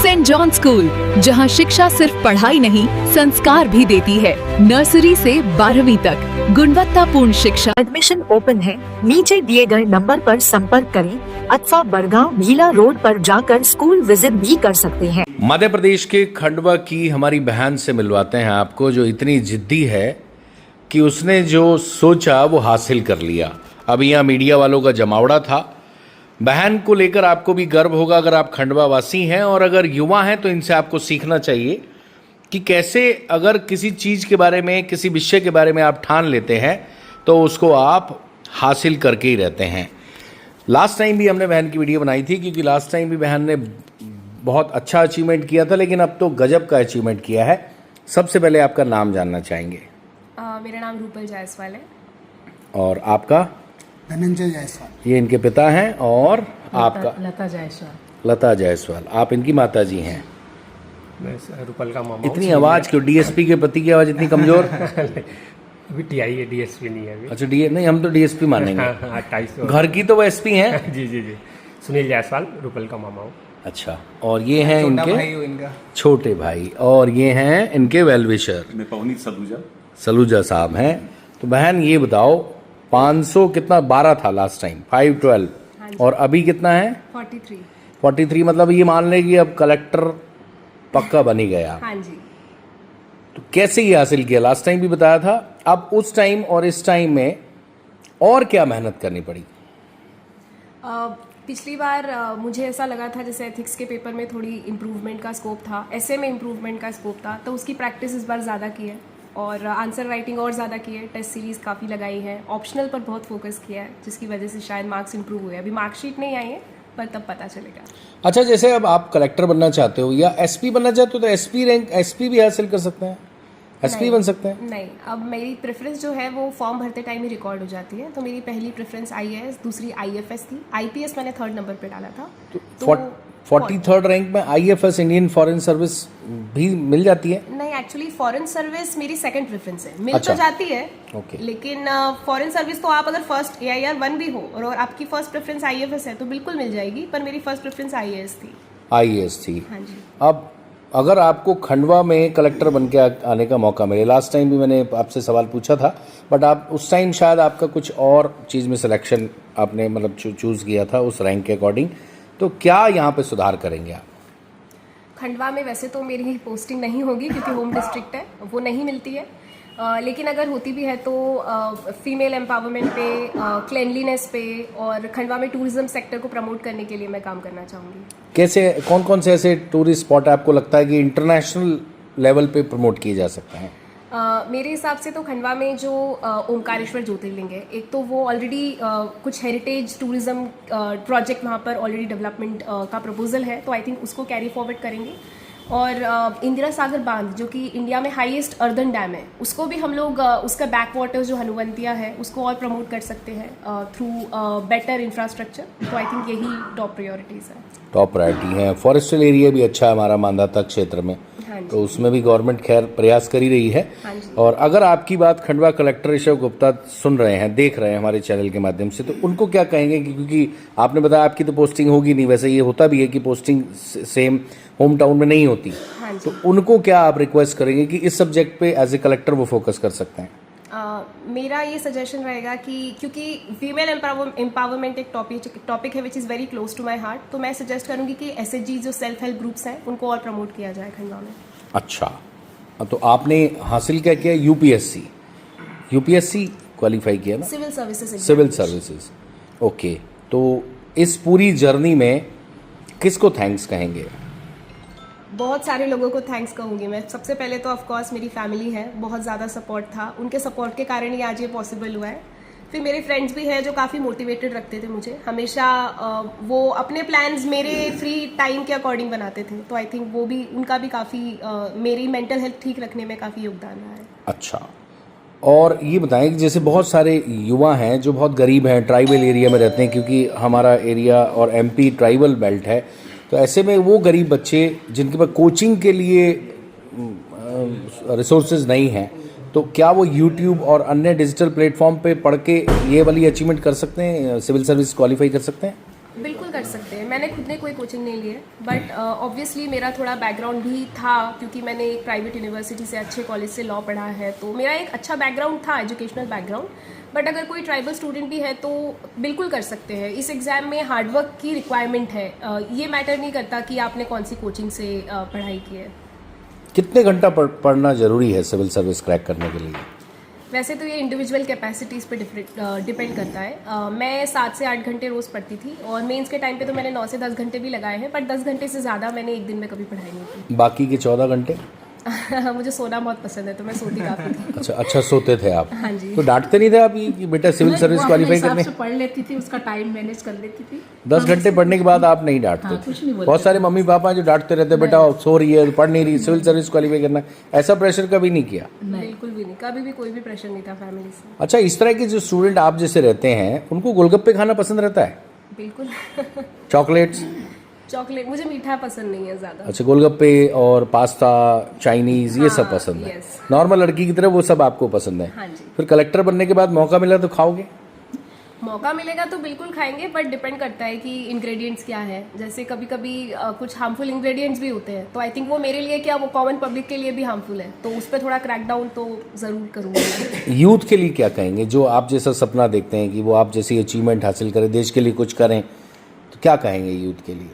Saint John school, जहां शिक्षा सिर्फ पढ़ाई नहीं, संस्कार भी देती है। नर्सरी से 12वीं तक गुणवत्तापूर्ण शिक्षा। एडमिशन ओपन है। नीचे दिए गए नंबर पर संपर्क करें अथवा बड़गांव भीला रोड पर जाकर स्कूल विजिट भी कर सकते हैं। मध्य प्रदेश के खंडवा की हमारी बहन से मिलवाते हैं आपको, जो इतनी जिद्दी है कि उसने जो सोचा वो हासिल कर लिया। अब यहाँ मीडिया वालों का जमावड़ा था। बहन को लेकर आपको भी गर्व होगा अगर आप खंडवा वासी हैं, और अगर युवा हैं तो इनसे आपको सीखना चाहिए कि कैसे अगर किसी चीज़ के बारे में, किसी विषय के बारे में आप ठान लेते हैं तो उसको आप हासिल करके ही रहते हैं। लास्ट टाइम भी हमने बहन की वीडियो बनाई थी, क्योंकि लास्ट टाइम भी बहन ने बहुत अच्छा अचीवमेंट किया था, लेकिन अब तो गजब का अचीवमेंट किया है। सबसे पहले आपका नाम जानना चाहेंगे। मेरा नाम रूपल जायसवाल है। और आपका? धनंजय जायसवाल। ये इनके पिता हैं। और आपका? लता जायसवाल। लता जायसवाल। आप इनकी माता जी हैं। मैं रूपल का मामा। इतनी आवाज़ क्यों? डीएसपी के पति की आवाज़ इतनी कमज़ोर? अभी टीआई है, डीएसपी नहीं है अभी। अच्छा, नहीं, हम तो डीएसपी मानेंगे। 28 घर की तो वो एसपी हैं। जी जी जी। सुनील जायसवाल, रूपल का मामा हूँ। अच्छा, और ये हैं इनके इनका छोटे भाई, और ये हैं इनके वेलविशर पवनीत सलूजा साहब हैं। तो बहन ये बताओ, 500 कितना 12 था लास्ट टाइम, 512, और अभी कितना है? 43 मतलब ये मान लें कि अब कलेक्टर पक्का बन ही गया। हाँ जी। तो कैसे ये हासिल किया? लास्ट टाइम भी बताया था। अब उस टाइम और इस टाइम में और क्या मेहनत करनी पड़ी? पिछली बार मुझे ऐसा लगा था जैसे एथिक्स के पेपर में थोड़ी इम्प्रूवमेंट का स्कोप था, ऐसे में इम्प्रूवमेंट का स्कोप था, तो उसकी प्रैक्टिस इस बार ज़्यादा की है और आंसर राइटिंग और ज़्यादा की है। टेस्ट सीरीज़ काफ़ी लगाई है, ऑप्शनल पर बहुत फोकस किया है, जिसकी वजह से शायद मार्क्स इंप्रूव हुए। अभी मार्कशीट नहीं आई है, पर तब पता चलेगा। अच्छा, जैसे अब आप कलेक्टर बनना चाहते हो या एसपी बनना चाहते हो, तो एसपी रैंक, एसपी भी हासिल कर सकते हैं, एसपी बन सकते हैं? नहीं, अब मेरी प्रेफरेंस जो है वो फॉर्म भरते टाइम ही रिकॉर्ड हो जाती है। तो मेरी पहली प्रेफरेंस आईएएस, दूसरी आईएफएस थी। आईपीएस मैंने 3rd नंबर पे डाला था। तो 43rd रैंक में आईएफएस, इंडियन फॉरेन सर्विस भी मिल जाती है? नहीं, एक्चुअली फॉरेन सर्विस मेरी सेकंड प्रेफरेंस है। मिल अच्छा। तो जाती है, ओके। लेकिन फॉरेन सर्विस तो आप अगर फर्स्ट AIR 1 भी हो और आपकी फर्स्ट प्रेफरेंस आईएफएस है तो बिल्कुल मिल जाएगी, पर मेरी फर्स्ट प्रेफरेंस आईएएस थी। आईएएस थी। हाँ जी। अब अगर आपको खंडवा में कलेक्टर बन के आने का मौका मिले, लास्ट टाइम भी मैंने आपसे सवाल पूछा था, बट आप उस टाइम शायद आपका कुछ और चीज़ में सिलेक्शन आपने मतलब चूज़ किया था उस रैंक के अकॉर्डिंग, तो क्या यहाँ पे सुधार करेंगे आप? खंडवा में वैसे तो मेरी पोस्टिंग नहीं होगी क्योंकि होम डिस्ट्रिक्ट है, वो नहीं मिलती है। लेकिन अगर होती भी है तो फीमेल एम्पावरमेंट पे, क्लेनलीनेस पे और खंडवा में टूरिज्म सेक्टर को प्रमोट करने के लिए मैं काम करना चाहूँगी। कैसे, कौन कौन से ऐसे टूरिस्ट स्पॉट आपको लगता है कि इंटरनेशनल लेवल पे प्रमोट किए जा सकते हैं? मेरे हिसाब से तो खंडवा में जो ओमकारेश्वर ज्योतिर्लिंग है, एक तो वो ऑलरेडी कुछ हेरिटेज टूरिज्म प्रोजेक्ट वहाँ पर ऑलरेडी डेवलपमेंट का प्रपोजल है, तो आई थिंक उसको कैरी फॉरवर्ड करेंगे। और इंदिरा सागर बांध जो कि इंडिया में हाईएस्ट अर्दन डैम है, उसको भी हम लोग उसका बैक वाटर जो हनुवंतिया है उसको और प्रमोट कर सकते हैं थ्रू बेटर इंफ्रास्ट्रक्चर। तो आई थिंक यही टॉप प्रायोरिटीज़ है। टॉप प्रायोरिटी है। फॉरेस्टल एरिया भी अच्छा है हमारा मांधाता क्षेत्र में, तो उसमें भी गवर्नमेंट खैर प्रयास कर ही रही है। और अगर आपकी बात खंडवा कलेक्टर ऋषभ गुप्ता सुन रहे हैं, देख रहे हैं हमारे चैनल के माध्यम से, तो उनको क्या कहेंगे? क्योंकि आपने बताया आपकी तो पोस्टिंग होगी नहीं, वैसे ये होता भी है कि पोस्टिंग सेम होम टाउन में नहीं होती, तो उनको क्या आप रिक्वेस्ट करेंगे कि इस सब्जेक्ट पे एज ए कलेक्टर वो फोकस कर सकते हैं? मेरा ये सजेशन रहेगा कि क्योंकि फीमेल एम्पावरमेंट एक टॉपिक है which is very close to my heart, तो मैं सजेस्ट करूँगी कि SHG जो सेल्फ हेल्प ग्रुप्स हैं उनको और प्रमोट किया जाए खंडवा में। अच्छा, तो आपने हासिल क्या किया? यूपीएससी क्वालिफाई किया ना? Civil services. ओके, तो इस पूरी जर्नी में किसको थैंक्स कहेंगे? बहुत सारे लोगों को थैंक्स कहूँगी मैं। सबसे पहले तो ऑफ कोर्स मेरी फैमिली है, बहुत ज़्यादा सपोर्ट था, उनके सपोर्ट के कारण ही आज ये पॉसिबल हुआ है। फिर मेरे फ्रेंड्स भी हैं जो काफ़ी मोटिवेटेड रखते थे मुझे, हमेशा वो अपने प्लान्स मेरे फ्री टाइम के अकॉर्डिंग बनाते थे, तो आई थिंक वो भी, उनका भी काफ़ी मेरी मेंटल हेल्थ ठीक रखने में काफ़ी योगदान रहा है। अच्छा, और ये बताएं कि जैसे बहुत सारे युवा हैं जो बहुत गरीब हैं, ट्राइबल एरिया में रहते हैं, क्योंकि हमारा एरिया और MP ट्राइबल बेल्ट है, तो ऐसे में वो गरीब बच्चे जिनके पास कोचिंग के लिए रिसोर्सेज नहीं हैं, तो क्या वो YouTube और अन्य डिजिटल प्लेटफॉर्म पे पढ़ के ये वाली अचीवमेंट कर सकते हैं, सिविल सर्विस क्वालिफाई कर सकते हैं? बिल्कुल कर सकते हैं। मैंने खुद ने कोई कोचिंग नहीं ली है, बट ऑब्वियसली मेरा थोड़ा बैकग्राउंड भी था, क्योंकि मैंने एक प्राइवेट यूनिवर्सिटी से, अच्छे कॉलेज से लॉ पढ़ा है, तो मेरा एक अच्छा बैकग्राउंड था, एजुकेशनल बैकग्राउंड। बट अगर कोई ट्राइबल स्टूडेंट भी है तो बिल्कुल कर सकते हैं। इस एग्ज़ाम में हार्डवर्क की रिक्वायरमेंट है, ये मैटर नहीं करता कि आपने कौन सी कोचिंग से पढ़ाई की है। कितने घंटा पढ़ना जरूरी है सिविल सर्विस क्रैक करने के लिए? वैसे तो ये इंडिविजुअल कैपेसिटीज़ पे डिपेंड करता है। मैं 7 से 8 घंटे रोज़ पढ़ती थी, और मेंस के टाइम पे तो मैंने 9 से 10 घंटे भी लगाए हैं, बट 10 घंटे से ज़्यादा मैंने एक दिन में कभी पढ़ाई नहीं की। बाकी के 14 घंटे? मुझे सोना बहुत पसंद है, तो मैं सोती काफ़ी थी। अच्छा सोते थे आप? हाँ जी। तो डांटते नहीं थे आप कि बेटा सिविल सर्विस क्वालिफाई करने? पढ़ लेती थी, उसका टाइम मैनेज कर लेती थी। 10 घंटे पढ़ने के बाद आप नहीं डांटते थे? कुछ नहीं बोलते। बहुत सारे मम्मी पापा जो डांटते रहते, बेटा सो रही है, पढ़ नहीं रही, सिविल सर्विस क्वालिफाई करना, ऐसा प्रेशर कभी नहीं किया? बिल्कुल भी नहीं, कभी भी कोई भी प्रेशर नहीं था फैमिली से। अच्छा, इस तरह के जो स्टूडेंट आप जैसे रहते हैं, उनको गोलगप्पे खाना पसंद रहता है? बिल्कुल। चॉकलेट्स? चॉकलेट, मुझे मीठा पसंद नहीं है ज़्यादा। अच्छा, गोलगप्पे और पास्ता, चाइनीज, ये सब पसंद है? yes। नॉर्मल लड़की की तरह वो सब आपको पसंद है? हाँ जी। फिर कलेक्टर बनने के बाद मौका मिला तो खाओगे? मौका मिलेगा तो बिल्कुल खाएंगे, बट डिपेंड करता है कि इंग्रेडिएंट्स क्या है। जैसे कभी कभी कुछ हार्मफुल इंग्रेडिएंट्स भी होते हैं, तो आई थिंक वो मेरे लिए क्या, वो कॉमन पब्लिक के लिए भी हार्मफुल है, तो उस पर थोड़ा क्रैकडाउन तो ज़रूर करूँगी। यूथ के लिए क्या कहेंगे, जो आप जैसा सपना देखते हैं कि वो आप जैसी अचीवमेंट हासिल करें, देश के लिए कुछ करें, तो क्या कहेंगे यूथ के लिए?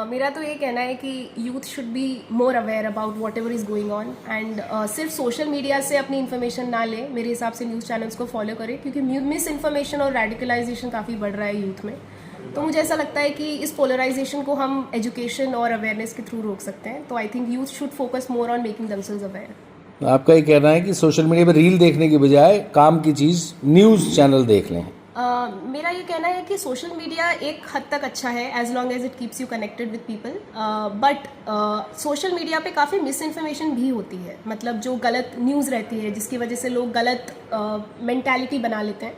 मेरा तो ये कहना है कि youth should be more aware about what ever is going on, and सिर्फ सोशल मीडिया से अपनी इन्फॉर्मेशन ना ले। मेरे हिसाब से न्यूज़ चैनल्स को फॉलो करें, क्योंकि मिस इन्फॉर्मेशन और रेडिकलाइजेशन काफ़ी बढ़ रहा है यूथ में। तो मुझे ऐसा लगता है कि इस पोलराइजेशन को हम एजुकेशन और अवेयरनेस के थ्रू रोक सकते हैं। तो I think youth should focus more on making themselves aware. आपका ये कहना है कि सोशल मीडिया पर रील देखने की बजाय काम की चीज़ न्यूज़ चैनल देख लें? मेरा ये कहना है कि सोशल मीडिया एक हद तक अच्छा है, as long as it keeps you connected with people, but social media पे काफ़ी मिस इन्फॉर्मेशन भी होती है, मतलब जो गलत न्यूज़ रहती है, जिसकी वजह से लोग गलत मेंटालिटी बना लेते हैं।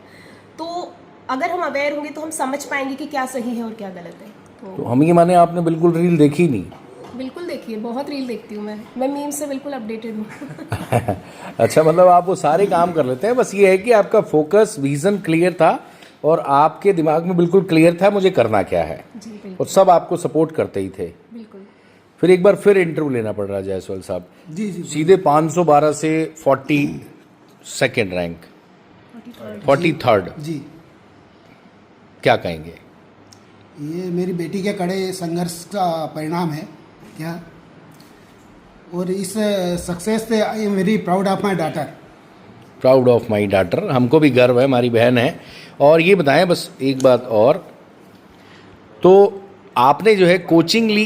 तो अगर हम अवेयर होंगे तो हम समझ पाएंगे कि क्या सही है और क्या गलत है। तो हम ये माने आपने बिल्कुल रील देखी नहीं? बिल्कुल देखिए, बहुत रील देखती हूँ मैं मीम से बिल्कुल अपडेटेड हूँ। अच्छा, मतलब आप वो सारे काम कर लेते हैं, बस ये है कि आपका फोकस, विजन क्लियर था और आपके दिमाग में बिल्कुल क्लियर था मुझे करना क्या है, और सब आपको सपोर्ट करते ही थे। बिल्कुल। फिर एक बार फिर इंटरव्यू लेना पड़ रहा है जायसवाल साहब। जी जी। सीधे 512 से 42nd रैंक, 43rd, जी, क्या कहेंगे? ये मेरी बेटी के कड़े संघर्ष का परिणाम है क्या, और इस सक्सेस से I am very proud of my daughter. Proud of my daughter, हमको भी गर्व है, हमारी बहन है। और ये बताएं बस एक बात और, तो आपने जो है कोचिंग ली,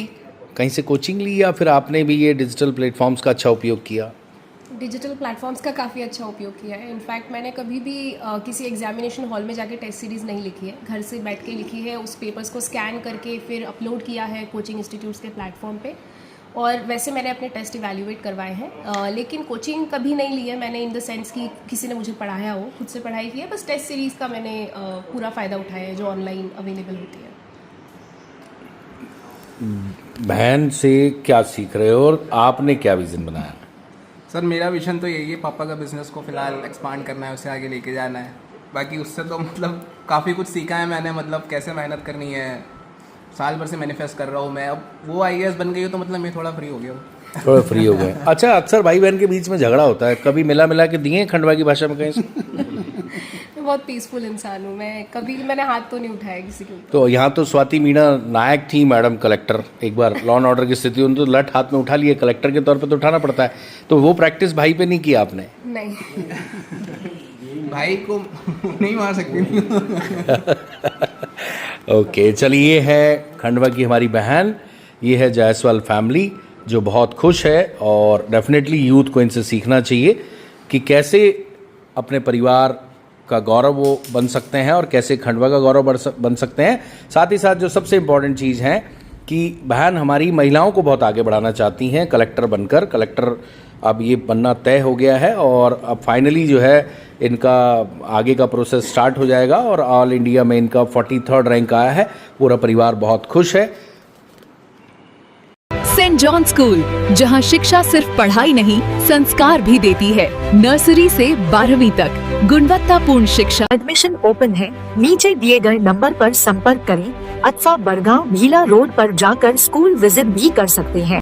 कहीं से कोचिंग ली, या फिर आपने भी ये डिजिटल प्लेटफॉर्म्स का अच्छा उपयोग किया? डिजिटल प्लेटफॉर्म्स का काफ़ी अच्छा उपयोग किया है। इनफैक्ट मैंने कभी भी किसी एग्जामिनेशन हॉल में जाके टेस्ट सीरीज़ नहीं लिखी है, घर से बैठ के लिखी है, उस पेपर्स को स्कैन करके फिर अपलोड किया है कोचिंग इंस्टीट्यूट्स के प्लेटफॉर्म पे। और वैसे मैंने अपने टेस्ट इवैल्यूएट करवाए हैं, लेकिन कोचिंग कभी नहीं ली है मैंने, इन द सेंस कि किसी ने मुझे पढ़ाया हो, खुद से पढ़ाई की है। बस टेस्ट सीरीज़ का मैंने पूरा फ़ायदा उठाया है जो ऑनलाइन अवेलेबल होती है। बहन से क्या सीख रहे हो और आपने क्या विज़न बनाया? सर मेरा विजन तो यही है, पापा का बिजनेस को फिलहाल एक्सपांड करना है, उसे आगे लेके जाना है। बाकी उससे तो मतलब काफ़ी कुछ सीखा है मैंने, मतलब कैसे मेहनत करनी है, साल भर से मैनिफेस्ट कर रहा हूँ मैं। अब वो IAS बन गई हो तो मतलब मैं थोड़ा फ्री हो गया हूँ। थोड़ा फ्री हो गए। अच्छा, अक्सर भाई बहन के बीच में झगड़ा होता है, कभी मिला के दिए खंडवा की भाषा में कहीं? मैं बहुत पीसफुल इंसान हूँ, मैंने हाथ तो नहीं उठाया किसी के ऊपर। तो यहाँ तो स्वाति मीणा नायक थी मैडम कलेक्टर, एक बार लॉ एंड ऑर्डर की स्थिति उन तो लट हाथ में उठा लिए, कलेक्टर के तौर पे तो उठाना पड़ता है, तो वो प्रैक्टिस भाई पे नहीं किया आपने? नहीं। भाई को नहीं मार सकती। ओके, चलिए, ये है खंडवा की हमारी बहन, ये है जायसवाल फैमिली जो बहुत खुश है, और डेफिनेटली यूथ को इनसे सीखना चाहिए कि कैसे अपने परिवार का गौरव वो बन सकते हैं और कैसे खंडवा का गौरव बन सकते हैं। साथ ही साथ जो सबसे इम्पॉर्टेंट चीज़ है कि बहन हमारी महिलाओं को बहुत आगे बढ़ाना चाहती हैं कलेक्टर बनकर। कलेक्टर अब ये बनना तय हो गया है, और अब फाइनली जो है इनका आगे का प्रोसेस स्टार्ट हो जाएगा, और ऑल इंडिया में इनका 43rd रैंक आया है। पूरा परिवार बहुत खुश है। सेंट जॉन स्कूल, जहां शिक्षा सिर्फ पढ़ाई नहीं, संस्कार भी देती है। नर्सरी से 12वीं तक गुणवत्तापूर्ण शिक्षा। एडमिशन ओपन है, नीचे दिए गए नंबर पर संपर्क करें अथवा बड़गांव भीला रोड पर जाकर स्कूल विजिट भी कर सकते हैं।